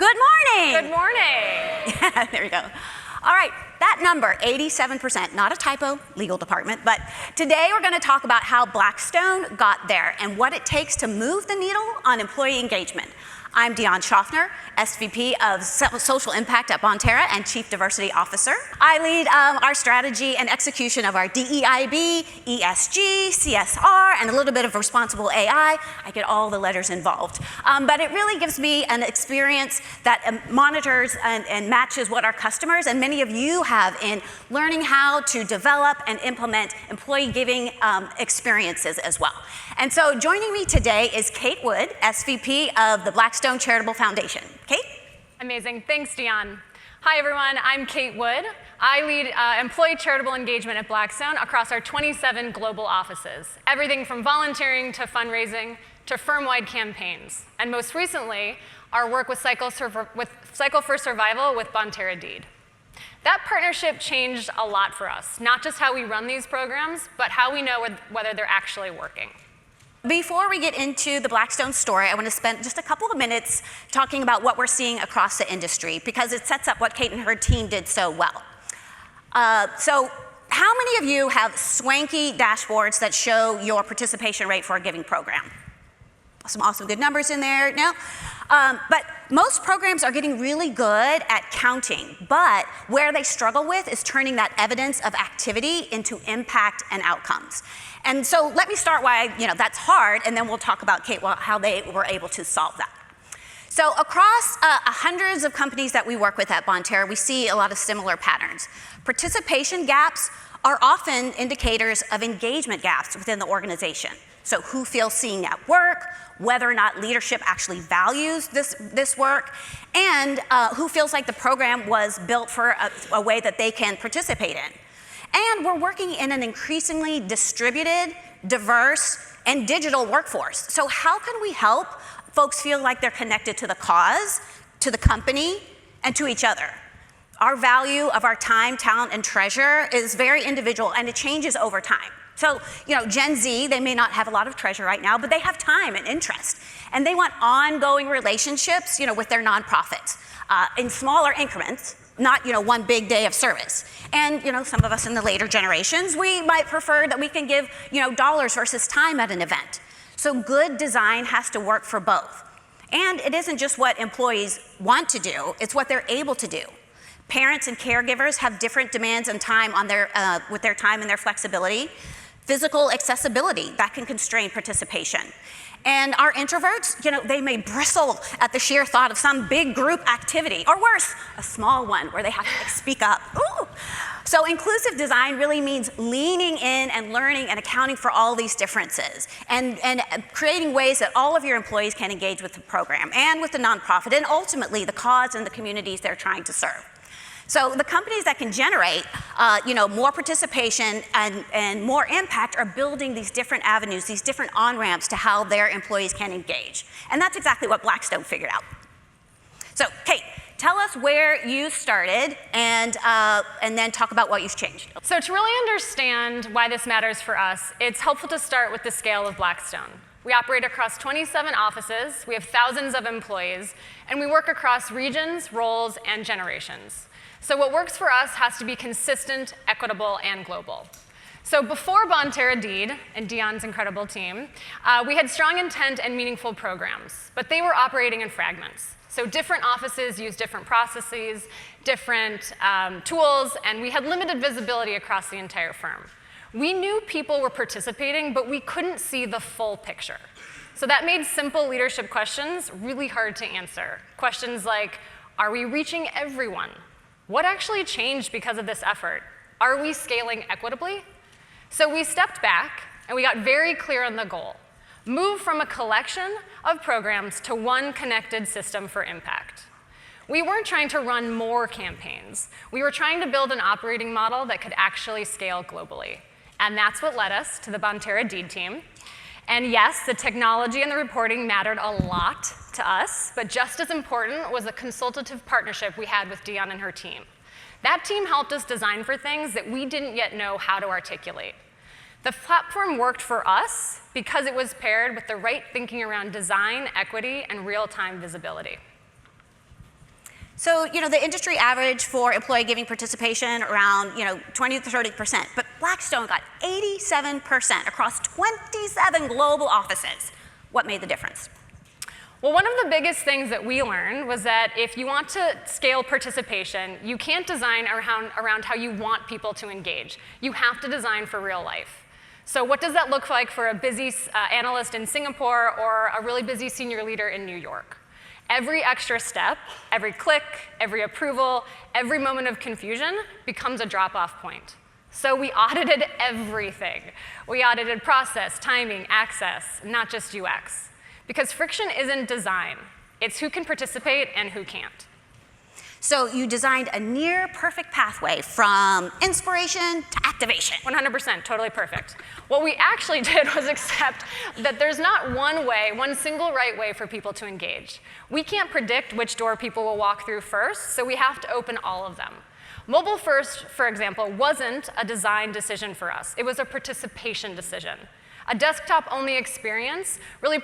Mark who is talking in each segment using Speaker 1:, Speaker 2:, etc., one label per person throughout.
Speaker 1: Good morning.
Speaker 2: Good morning.
Speaker 1: There we go. All right, that number, 87%, not a typo, legal department, but today we're going to talk about how Blackstone got there and what it takes to move the needle on employee engagement. I'm Dionn Schaffner, SVP of Social Impact at Bonterra and Chief Diversity Officer. I lead our strategy and execution of our DEIB, ESG, CSR, and a little bit of responsible AI. I get all the letters involved. But it really gives me an experience that monitors and matches what our customers and many of you have in learning how to develop and implement employee giving experiences as well. And so joining me today is Kate Wood, SVP of the Blackstone Charitable Foundation. Kate?
Speaker 2: Amazing. Thanks, Dionn. Hi, everyone. I'm Kate Wood. I lead employee charitable engagement at Blackstone across our 27 global offices, everything from volunteering to fundraising to firm-wide campaigns, and most recently, our work with Cycle for Survival with Bonterra Deed. That partnership changed a lot for us, not just how we run these programs, but how we know whether they're actually working.
Speaker 1: Before we get into the Blackstone story, I want to spend just a couple of minutes talking about what we're seeing across the industry because it sets up what Kate and her team did so well. So how many of you have swanky dashboards that show your participation rate for a giving program? Some awesome good numbers in there. No? But most programs are getting really good at counting, but where they struggle with is turning that evidence of activity into impact and outcomes. And so let me start why that's hard, and then we'll talk about, Kate, how they were able to solve that. So across hundreds of companies that we work with at Bonterra, we see a lot of similar patterns. Participation gaps are often indicators of engagement gaps within the organization. So who feels seen at work, whether or not leadership actually values this work, and who feels like the program was built for a way that they can participate in. And we're working in an increasingly distributed, diverse, and digital workforce. So how can we help folks feel like they're connected to the cause, to the company, and to each other? Our value of our time, talent, and treasure is very individual, and it changes over time. So, Gen Z, they may not have a lot of treasure right now, but they have time and interest. And they want ongoing relationships, with their nonprofits in smaller increments, not, one big day of service. And, some of us in the later generations, we might prefer that we can give, dollars versus time at an event. So good design has to work for both. And it isn't just what employees want to do, it's what they're able to do. Parents and caregivers have different demands on time with their time and their flexibility. Physical accessibility, that can constrain participation. And our introverts, they may bristle at the sheer thought of some big group activity, or worse, a small one where they have to speak up. Ooh. So inclusive design really means leaning in and learning and accounting for all these differences and creating ways that all of your employees can engage with the program and with the nonprofit and ultimately the cause and the communities they're trying to serve. So the companies that can generate, more participation and more impact are building these different avenues, these different on-ramps to how their employees can engage. And that's exactly what Blackstone figured out. So, Kate, tell us where you started and then talk about what you've changed.
Speaker 2: So to really understand why this matters for us, it's helpful to start with the scale of Blackstone. We operate across 27 offices, we have thousands of employees, and we work across regions, roles, and generations. So what works for us has to be consistent, equitable, and global. So before Bonterra Deed and Dionn's incredible team, we had strong intent and meaningful programs, but they were operating in fragments. So different offices use different processes, different tools, and we had limited visibility across the entire firm. We knew people were participating, but we couldn't see the full picture. So that made simple leadership questions really hard to answer. Questions like, are we reaching everyone? What actually changed because of this effort? Are we scaling equitably? So we stepped back and we got very clear on the goal. Move from a collection of programs to one connected system for impact. We weren't trying to run more campaigns. We were trying to build an operating model that could actually scale globally. And that's what led us to the Bonterra Deed team. And yes, the technology and the reporting mattered a lot to us, but just as important was the consultative partnership we had with Dionn and her team. That team helped us design for things that we didn't yet know how to articulate. The platform worked for us because it was paired with the right thinking around design, equity, and real-time visibility.
Speaker 1: So, the industry average for employee giving participation around, 20 to 30%, but Blackstone got 87% across 27 global offices. What made the difference?
Speaker 2: Well, one of the biggest things that we learned was that if you want to scale participation, you can't design around how you want people to engage. You have to design for real life. So what does that look like for a busy analyst in Singapore or a really busy senior leader in New York? Every extra step, every click, every approval, every moment of confusion becomes a drop-off point. So we audited everything. We audited process, timing, access, not just UX. Because friction isn't design. It's who can participate and who can't.
Speaker 1: So you designed a near-perfect pathway from inspiration to activation.
Speaker 2: 100%, totally perfect. What we actually did was accept that there's not one single right way for people to engage. We can't predict which door people will walk through first, so we have to open all of them. Mobile first, for example, wasn't a design decision for us. It was a participation decision. A desktop-only experience really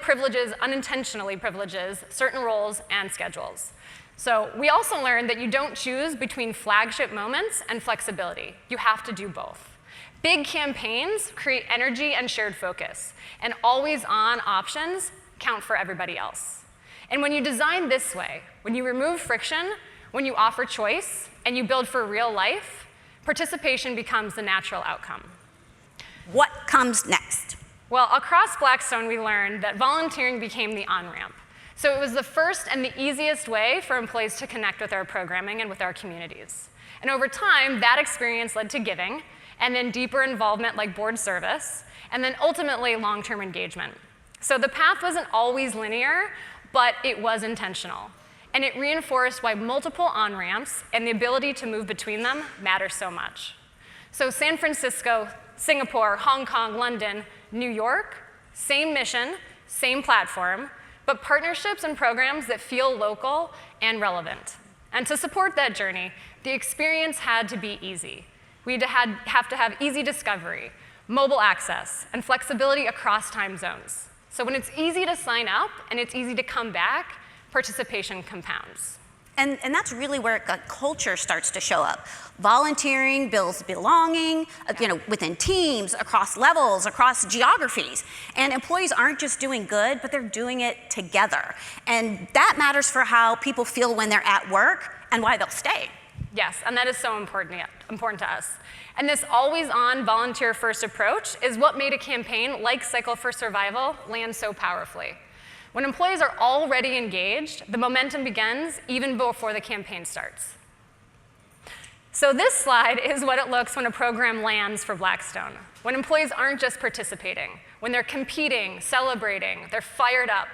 Speaker 2: unintentionally privileges certain roles and schedules. So we also learned that you don't choose between flagship moments and flexibility. You have to do both. Big campaigns create energy and shared focus, and always-on options count for everybody else. And when you design this way, when you remove friction, when you offer choice, and you build for real life, participation becomes the natural outcome.
Speaker 1: What comes next?
Speaker 2: Well, across Blackstone, we learned that volunteering became the on-ramp. So it was the first and the easiest way for employees to connect with our programming and with our communities. And over time, that experience led to giving, and then deeper involvement like board service, and then ultimately long-term engagement. So the path wasn't always linear, but it was intentional. And it reinforced why multiple on-ramps and the ability to move between them matter so much. So San Francisco, Singapore, Hong Kong, London, New York, same mission, same platform, but partnerships and programs that feel local and relevant. And to support that journey, the experience had to be easy. We have to have easy discovery, mobile access, and flexibility across time zones. So when it's easy to sign up and it's easy to come back, participation compounds.
Speaker 1: And that's really where culture starts to show up. Volunteering builds belonging, within teams, across levels, across geographies. And employees aren't just doing good, but they're doing it together. And that matters for how people feel when they're at work and why they'll stay.
Speaker 2: Yes, and that is so important to us. And this always-on volunteer-first approach is what made a campaign like Cycle for Survival land so powerfully. When employees are already engaged, the momentum begins even before the campaign starts. So this slide is what it looks when a program lands for Blackstone. When employees aren't just participating, when they're competing, celebrating, they're fired up.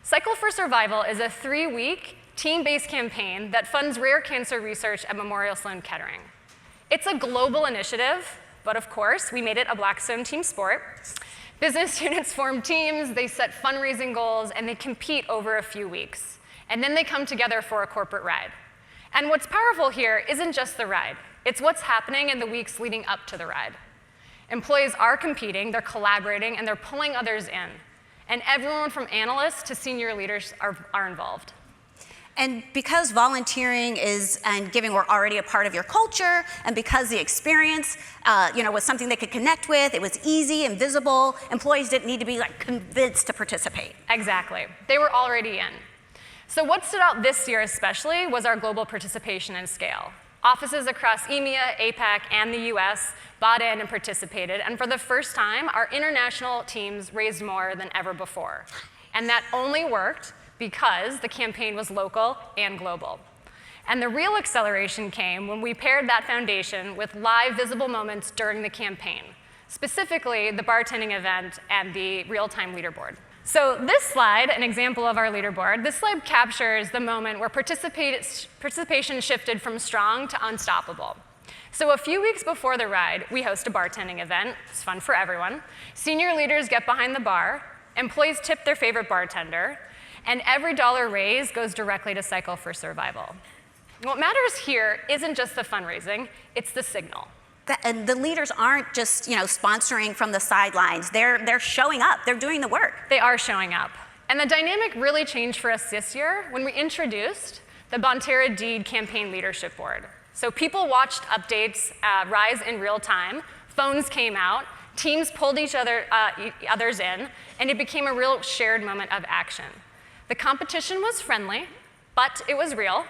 Speaker 2: Cycle for Survival is a 3-week, team-based campaign that funds rare cancer research at Memorial Sloan Kettering. It's a global initiative, but of course, we made it a Blackstone team sport. Business units form teams, they set fundraising goals, and they compete over a few weeks. And then they come together for a corporate ride. And what's powerful here isn't just the ride. It's what's happening in the weeks leading up to the ride. Employees are competing, they're collaborating, and they're pulling others in. And everyone from analysts to senior leaders are involved.
Speaker 1: And because volunteering and giving were already a part of your culture, and because the experience, was something they could connect with, it was easy and visible, employees didn't need to be convinced to participate.
Speaker 2: Exactly. They were already in. So what stood out this year especially was our global participation and scale. Offices across EMEA, APAC, and the US bought in and participated, and for the first time, our international teams raised more than ever before. And that only worked because the campaign was local and global. And the real acceleration came when we paired that foundation with live visible moments during the campaign, specifically the bartending event and the real-time leaderboard. So this slide, an example of our leaderboard, this slide captures the moment where participation shifted from strong to unstoppable. So a few weeks before the ride, we host a bartending event. It's fun for everyone. Senior leaders get behind the bar, employees tip their favorite bartender, and every dollar raised goes directly to Cycle for Survival. What matters here isn't just the fundraising, it's the signal.
Speaker 1: And the leaders aren't just sponsoring from the sidelines. They're showing up. They're doing the work.
Speaker 2: They are showing up. And the dynamic really changed for us this year when we introduced the Bonterra Deed Campaign Leadership Board. So people watched updates rise in real time, phones came out, teams pulled others in, and it became a real shared moment of action. The competition was friendly, but it was real,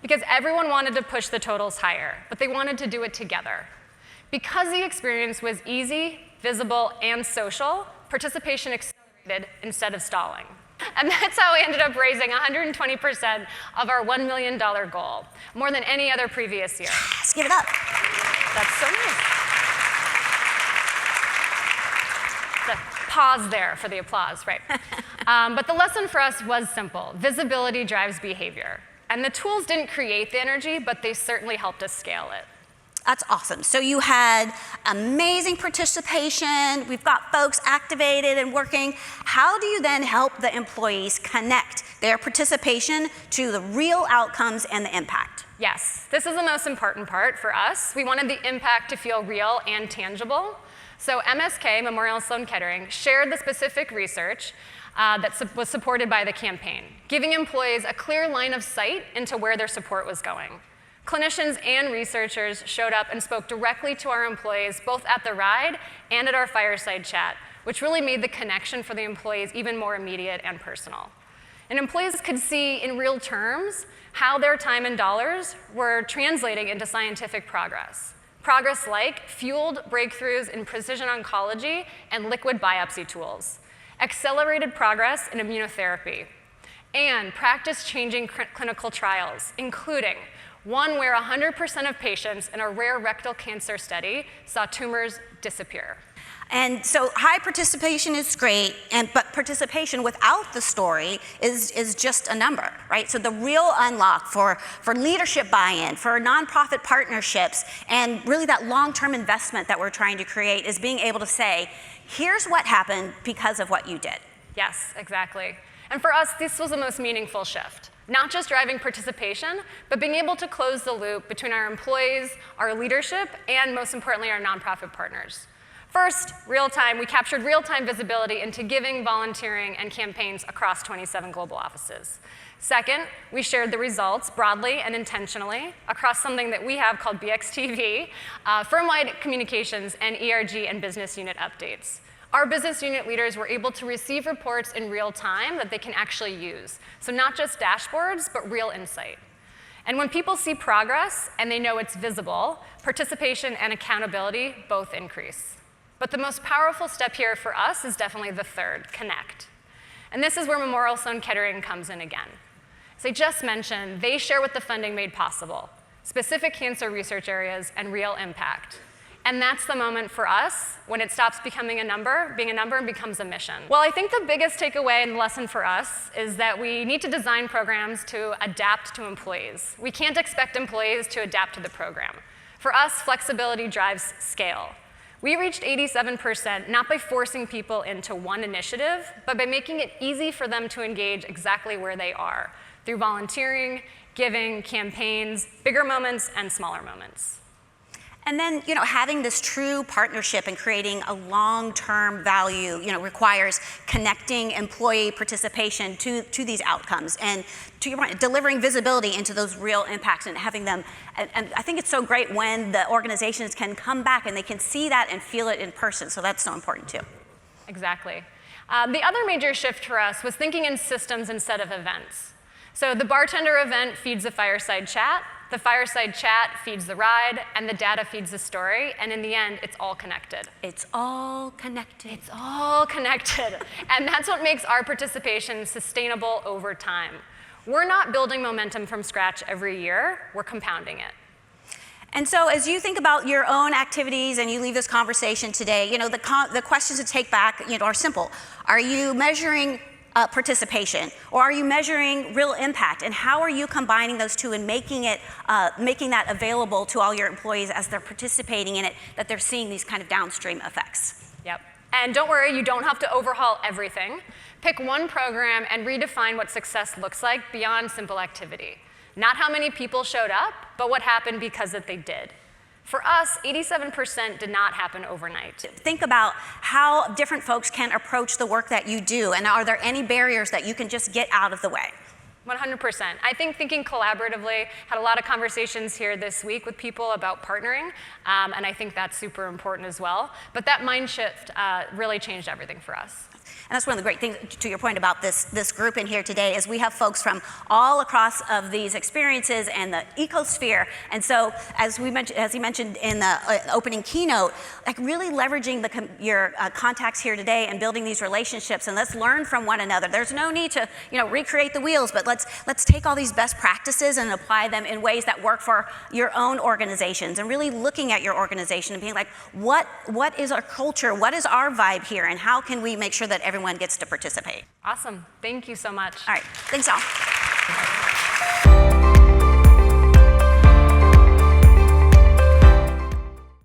Speaker 2: because everyone wanted to push the totals higher, but they wanted to do it together. Because the experience was easy, visible, and social, participation accelerated instead of stalling. And that's how we ended up raising 120% of our $1 million goal, more than any other previous year.
Speaker 1: Yes, give it up.
Speaker 2: That's so nice. Pause there for the applause, right? But the lesson for us was simple. Visibility drives behavior. And the tools didn't create the energy, but they certainly helped us scale it.
Speaker 1: That's awesome. So you had amazing participation. We've got folks activated and working. How do you then help the employees connect their participation to the real outcomes and the impact?
Speaker 2: Yes, this is the most important part for us. We wanted the impact to feel real and tangible. So MSK, Memorial Sloan Kettering, shared the specific research that was supported by the campaign, giving employees a clear line of sight into where their support was going. Clinicians and researchers showed up and spoke directly to our employees, both at the ride and at our fireside chat, which really made the connection for the employees even more immediate and personal. And employees could see in real terms how their time and dollars were translating into scientific progress. Progress like fueled breakthroughs in precision oncology and liquid biopsy tools, accelerated progress in immunotherapy, and practice-changing clinical trials, including one where 100% of patients in a rare rectal cancer study saw tumors disappear.
Speaker 1: And so high participation is great, but participation without the story is just a number, right? So the real unlock for leadership buy-in, for nonprofit partnerships, and really that long-term investment that we're trying to create is being able to say, here's what happened because of what you did.
Speaker 2: Yes, exactly. And for us, this was the most meaningful shift. Not just driving participation, but being able to close the loop between our employees, our leadership, and most importantly, our nonprofit partners. First, we captured real-time visibility into giving, volunteering, and campaigns across 27 global offices. Second, we shared the results broadly and intentionally across something that we have called BXTV, firm-wide communications, and ERG and business unit updates. Our business unit leaders were able to receive reports in real time that they can actually use. So not just dashboards, but real insight. And when people see progress and they know it's visible, participation and accountability both increase. But the most powerful step here for us is definitely the third, connect. And this is where Memorial Sloan Kettering comes in again. As I just mentioned, they share what the funding made possible, specific cancer research areas and real impact. And that's the moment for us when it stops being a number and becomes a mission. Well, I think the biggest takeaway and lesson for us is that we need to design programs to adapt to employees. We can't expect employees to adapt to the program. For us, flexibility drives scale. We reached 87% not by forcing people into one initiative, but by making it easy for them to engage exactly where they are, through volunteering, giving, campaigns, bigger moments, and smaller moments.
Speaker 1: And then, having this true partnership and creating a long-term value, requires connecting employee participation to these outcomes. And to your point, delivering visibility into those real impacts and having them, and I think it's so great when the organizations can come back and they can see that and feel it in person. So that's so important too.
Speaker 2: Exactly. The other major shift for us was thinking in systems instead of events. So the bartender event feeds the fireside chat. The fireside chat feeds the ride, and the data feeds the story, and in the end, it's all connected.
Speaker 1: It's all connected.
Speaker 2: It's all connected. And that's what makes our participation sustainable over time. We're not building momentum from scratch every year, we're compounding it.
Speaker 1: And so as you think about your own activities and you leave this conversation today, the questions to take back, are simple. Are you measuring participation, or are you measuring real impact? And how are you combining those two and making that available to all your employees as they're participating in it, that they're seeing these kind of downstream effects?
Speaker 2: Yep. And don't worry, you don't have to overhaul everything. Pick one program and redefine what success looks like beyond simple activity. Not how many people showed up, but what happened because that they did. For us, 87% did not happen overnight.
Speaker 1: Think about how different folks can approach the work that you do, and are there any barriers that you can just get out of the way?
Speaker 2: 100%. I think thinking collaboratively, had a lot of conversations here this week with people about partnering, and I think that's super important as well. But that mind shift really changed everything for us.
Speaker 1: And that's one of the great things, to your point about this group in here today, is we have folks from all across of these experiences and the ecosphere. And so, as he mentioned in the opening keynote, like really leveraging your contacts here today and building these relationships, and let's learn from one another. There's no need to recreate the wheels, but let's take all these best practices and apply them in ways that work for your own organizations, and really looking at your organization and being like, what is our culture? What is our vibe here? And how can we make sure that everyone gets to participate?
Speaker 2: Awesome. Thank you so much.
Speaker 1: All right. Thanks, all.